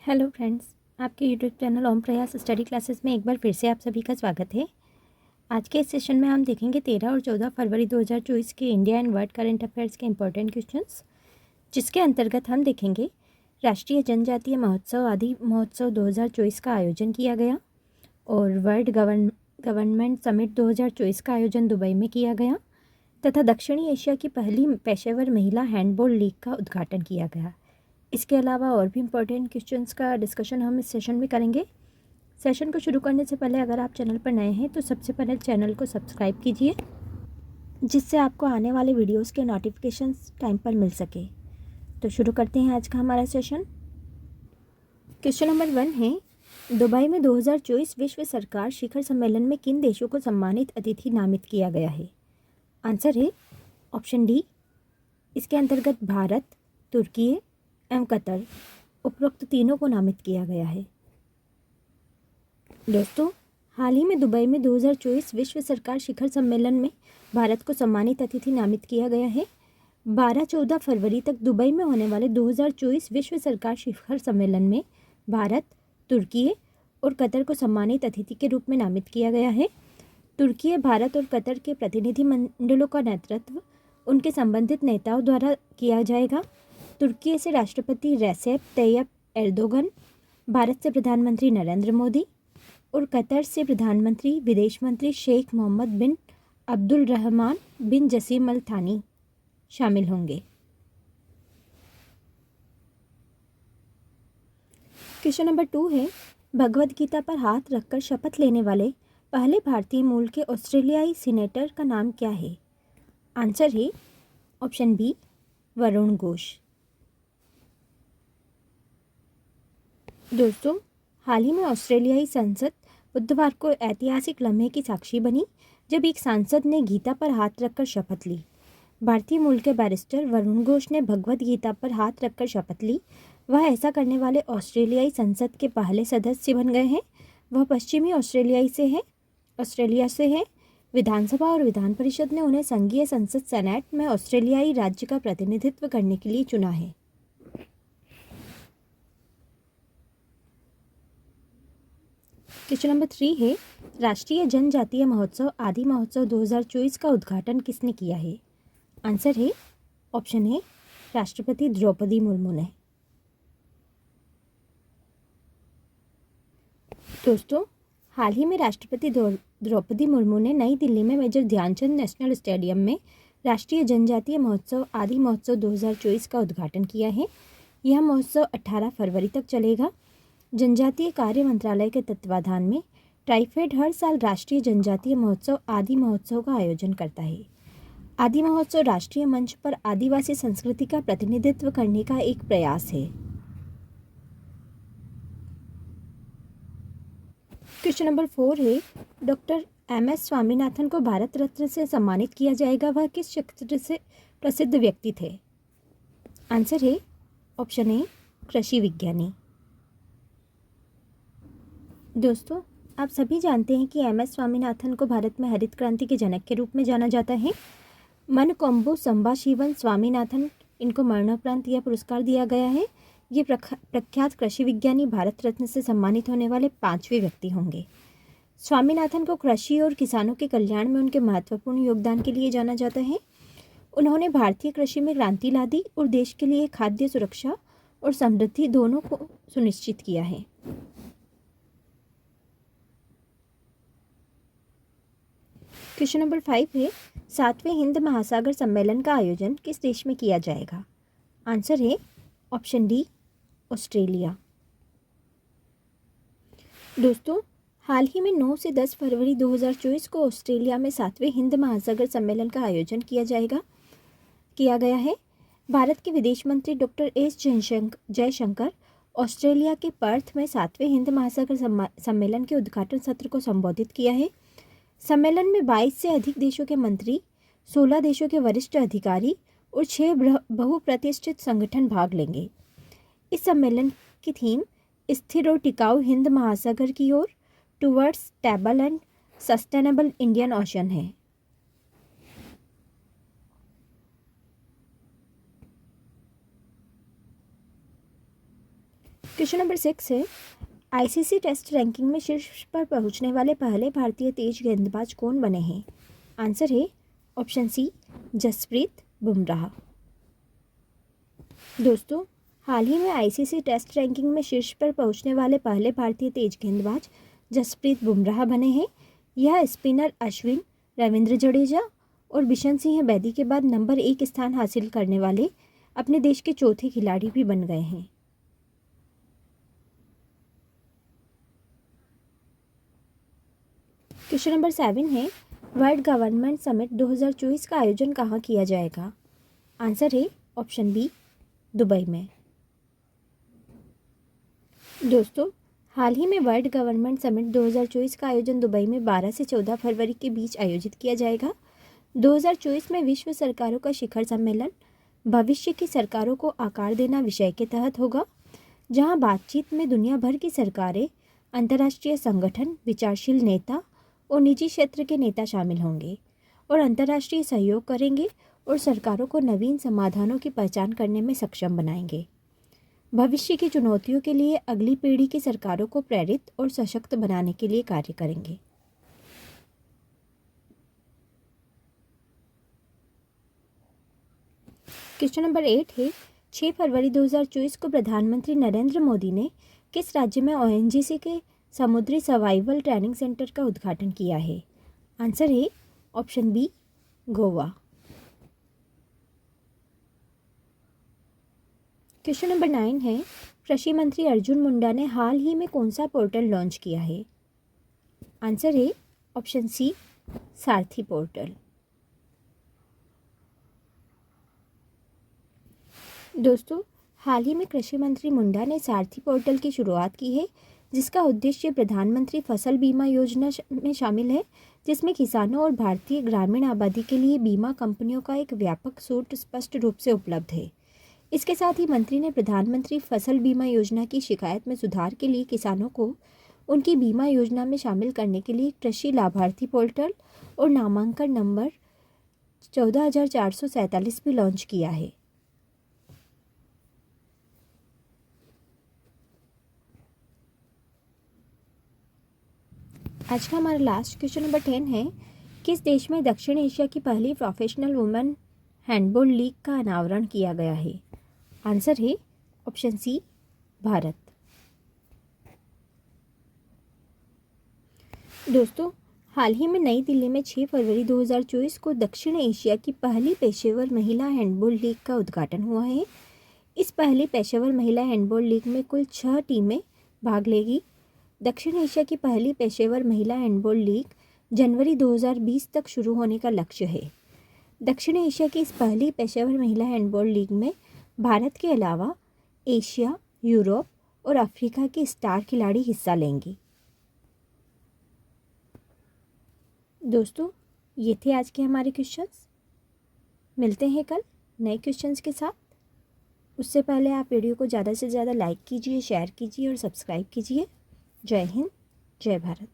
Hello friends, आपके YouTube channel ओम प्रयास study classes में एक बार फिर से आप सभी का स्वागत है। आज के इस सेशन में हम देखेंगे 13 और 14 फरवरी 2024 के India and world current affairs के इंपॉर्टेंट क्वेश्चंस, जिसके अंतर्गत हम देखेंगे राष्ट्रीय जनजातीय महोत्सव आदि महोत्सव 2024 का आयोजन किया गया और वर्ल्ड गवर्नमेंट समिट 2024 का आयोजन दुबई में किया गया तथा दक्षिणी एशिया की पहली पेशेवर महिला हैंडबॉल लीग का उद्घाटन किया गया। इसके अलावा और भी इम्पोर्टेंट क्वेश्चंस का डिस्कशन हम इस सेशन में करेंगे। सेशन को शुरू करने से पहले अगर आप चैनल पर नए हैं तो सबसे पहले चैनल को सब्सक्राइब कीजिए, जिससे आपको आने वाले वीडियोस के नोटिफिकेशंस टाइम पर मिल सके। तो शुरू करते हैं आज का हमारा सेशन। क्वेश्चन नंबर 1 है, दुबई में 2024 विश्व सरकार शिखर सम्मेलन में किन देशों को सम्मानित अतिथि नामित किया गया है? आंसर है ऑप्शन डी। इसके अंतर्गत भारत, तुर्की एवं कतर, उपरोक्त तीनों को नामित किया गया है। दोस्तों, हाल ही में दुबई में 2024 विश्व सरकार शिखर सम्मेलन में भारत को सम्मानित अतिथि नामित किया गया है। 12-14 फरवरी तक दुबई में होने वाले 2024 विश्व सरकार शिखर सम्मेलन में भारत, तुर्की और कतर को सम्मानित अतिथि के रूप में नामित किया गया है। तुर्की, भारत और कतर के प्रतिनिधि मंडलों का नेतृत्व उनके संबंधित नेताओं द्वारा किया जाएगा। तुर्की से राष्ट्रपति रेसेप तैयप एर्दोगन, भारत से प्रधानमंत्री नरेंद्र मोदी और कतर से प्रधानमंत्री विदेश मंत्री शेख मोहम्मद बिन अब्दुल रहमान बिन जसीम अल थानी शामिल होंगे। क्वेश्चन नंबर 2 है, भगवद गीता पर हाथ रखकर शपथ लेने वाले पहले भारतीय मूल के ऑस्ट्रेलियाई सीनेटर का नाम क्या है? आंसर है ऑप्शन बी, वरुण घोष। दोस्तों, हाल ही में ऑस्ट्रेलियाई संसद बुधवार को ऐतिहासिक लम्हे की साक्षी बनी, जब एक सांसद ने गीता पर हाथ रखकर शपथ ली। भारतीय मूल के बैरिस्टर वरुण घोष ने भगवद गीता पर हाथ रखकर शपथ ली। वह ऐसा करने वाले ऑस्ट्रेलियाई संसद के पहले सदस्य बन गए हैं। वह पश्चिमी ऑस्ट्रेलिया से है। विधानसभा और विधान परिषद ने उन्हें संघीय संसद सेनेट में ऑस्ट्रेलियाई राज्य का प्रतिनिधित्व करने के लिए चुना है। क्वेश्चन नंबर 3 है, राष्ट्रीय जनजातीय महोत्सव आदि महोत्सव 2024 का उद्घाटन किसने किया है? आंसर है ऑप्शन ए, राष्ट्रपति द्रौपदी मुर्मू ने। दोस्तों, हाल ही में राष्ट्रपति द्रौपदी मुर्मू ने नई दिल्ली में मेजर ध्यानचंद नेशनल स्टेडियम में राष्ट्रीय जनजातीय महोत्सव आदि महोत्सव 2024 का उद्घाटन किया है। यह महोत्सव 18 फरवरी तक चलेगा। जनजातीय कार्य मंत्रालय के तत्वाधान में ट्राइफेड हर साल राष्ट्रीय जनजातीय महोत्सव आदि महोत्सव का आयोजन करता है। आदि महोत्सव राष्ट्रीय मंच पर आदिवासी संस्कृति का प्रतिनिधित्व करने का एक प्रयास है। क्वेश्चन नंबर 4 है, डॉक्टर MS स्वामीनाथन को भारत रत्न से सम्मानित किया जाएगा। वह किस क्षेत्र से प्रसिद्ध व्यक्ति थे? आंसर है ऑप्शन ए, कृषि विज्ञानी। दोस्तों, आप सभी जानते हैं कि MS स्वामीनाथन को भारत में हरित क्रांति के जनक के रूप में जाना जाता है। मनकोम्बु संभाशिवन स्वामीनाथन, इनको मरणोपरांत यह पुरस्कार दिया गया है। ये प्रख्यात कृषि विज्ञानी भारत रत्न से सम्मानित होने वाले 5वें व्यक्ति होंगे। स्वामीनाथन को कृषि और किसानों के कल्याण में उनके महत्वपूर्ण योगदान के लिए जाना जाता है। उन्होंने भारतीय कृषि में क्रांति ला दी और देश के लिए खाद्य सुरक्षा और समृद्धि दोनों को सुनिश्चित किया है। क्वेश्चन नंबर 5 है, 7वें हिंद महासागर सम्मेलन का आयोजन किस देश में किया जाएगा? आंसर है ऑप्शन डी, ऑस्ट्रेलिया। दोस्तों, हाल ही में 9 से 10 फरवरी 2024 को ऑस्ट्रेलिया में 7वें हिंद महासागर सम्मेलन का आयोजन किया गया है। भारत के विदेश मंत्री डॉक्टर एस जयशंकर ऑस्ट्रेलिया के पर्थ में 7वें हिंद महासागर सम्मेलन के उद्घाटन सत्र को संबोधित किया है। सम्मेलन में 22 से अधिक देशों के मंत्री, 16 देशों के वरिष्ठ अधिकारी और 6 बहुप्रतिष्ठित संगठन भाग लेंगे। इस सम्मेलन की थीम स्थिर और टिकाऊ हिंद महासागर की ओर, towards stable and sustainable Indian ocean है। क्वेश्चन नंबर 6 है, आईसीसी टेस्ट रैंकिंग में शीर्ष पर पहुंचने वाले पहले भारतीय तेज गेंदबाज कौन बने हैं? आंसर है ऑप्शन सी जसप्रीत बुमराह। दोस्तों, हाल ही में आईसीसी टेस्ट रैंकिंग में शीर्ष पर पहुंचने वाले पहले भारतीय तेज गेंदबाज जसप्रीत बुमराह बने हैं। यह स्पिनर अश्विन, रविंद्र जडेजा और बिशन सिंह बेदी के बाद नंबर 1 स्थान हासिल करने वाले अपने देश के चौथे खिलाड़ी भी बन गए हैं। क्वेश्चन नंबर 7 है, वर्ल्ड गवर्नमेंट समिट 2024 का आयोजन कहाँ किया जाएगा? आंसर है ऑप्शन बी दुबई में। दोस्तों, हाल ही में वर्ल्ड गवर्नमेंट समिट 2024 का आयोजन दुबई में 12 से 14 फरवरी के बीच आयोजित किया जाएगा। 2024 में विश्व सरकारों का शिखर सम्मेलन भविष्य की सरकारों को आकार देना विषय के तहत होगा, जहां बातचीत में दुनिया भर की सरकारें, अंतर्राष्ट्रीय संगठन, विचारशील नेता और निजी क्षेत्र के नेता शामिल होंगे और अंतर्राष्ट्रीय सहयोग करेंगे और सरकारों को नवीन समाधानों की पहचान करने में सक्षम बनाएंगे। भविष्य की चुनौतियों के लिए अगली पीढ़ी की सरकारों को प्रेरित और सशक्त बनाने के लिए कार्य करेंगे। क्वेश्चन नंबर 8 है, 6 फरवरी 2024 को प्रधानमंत्री नरेंद्र मोदी ने किस राज्य में ओएनजीसी के समुद्री सर्वाइवल ट्रेनिंग सेंटर का उद्घाटन किया है? आंसर है option B Goa. Question number 9 है, कृषि मंत्री अर्जुन मुंडा ने हाल ही में कौन सा पोर्टल लॉन्च किया है? आंसर है ऑप्शन सी सारथी पोर्टल। दोस्तों, हाल ही में कृषि मंत्री मुंडा ने सारथी पोर्टल की शुरुआत की है, जिसका उद्देश्य प्रधानमंत्री फसल बीमा योजना में शामिल है, जिसमें किसानों और भारतीय ग्रामीण आबादी के लिए बीमा कंपनियों का एक व्यापक सूट स्पष्ट रूप से उपलब्ध है। इसके साथ ही मंत्री ने प्रधानमंत्री फसल बीमा योजना की शिकायत में सुधार के लिए किसानों को उनकी बीमा योजना में शामिल करने के लिए कृषि लाभार्थी पोर्टल और नामांकन नंबर 14,447 भी लॉन्च किया है। आज का हमारा लास्ट क्वेश्चन नंबर 10 है, किस देश में दक्षिण एशिया की पहली प्रोफेशनल वुमेन हैंडबॉल लीग का अनावरण किया गया है? आंसर है ऑप्शन सी भारत। दोस्तों, हाल ही में नई दिल्ली में 6 फरवरी 2024 को दक्षिण एशिया की पहली पेशेवर महिला हैंडबॉल लीग का उद्घाटन हुआ है। इस पहली पेशेवर महिला हैंडबॉल लीग में कुल 6 टीमें भाग लेगी। दक्षिण एशिया की पहली पेशेवर महिला हैंडबॉल लीग जनवरी 2020 तक शुरू होने का लक्ष्य है। दक्षिण एशिया की इस पहली पेशेवर महिला हैंडबॉल लीग में भारत के अलावा एशिया, यूरोप और अफ्रीका की स्टार खिलाड़ी हिस्सा लेंगी। दोस्तों, ये थे आज के हमारे क्वेश्चंस। मिलते हैं कल नए क्वेश्चंस के साथ। उससे पहले आप वीडियो को ज़्यादा से ज़्यादा लाइक कीजिए, शेयर कीजिए और सब्सक्राइब कीजिए। जय हिंद, जय भारत।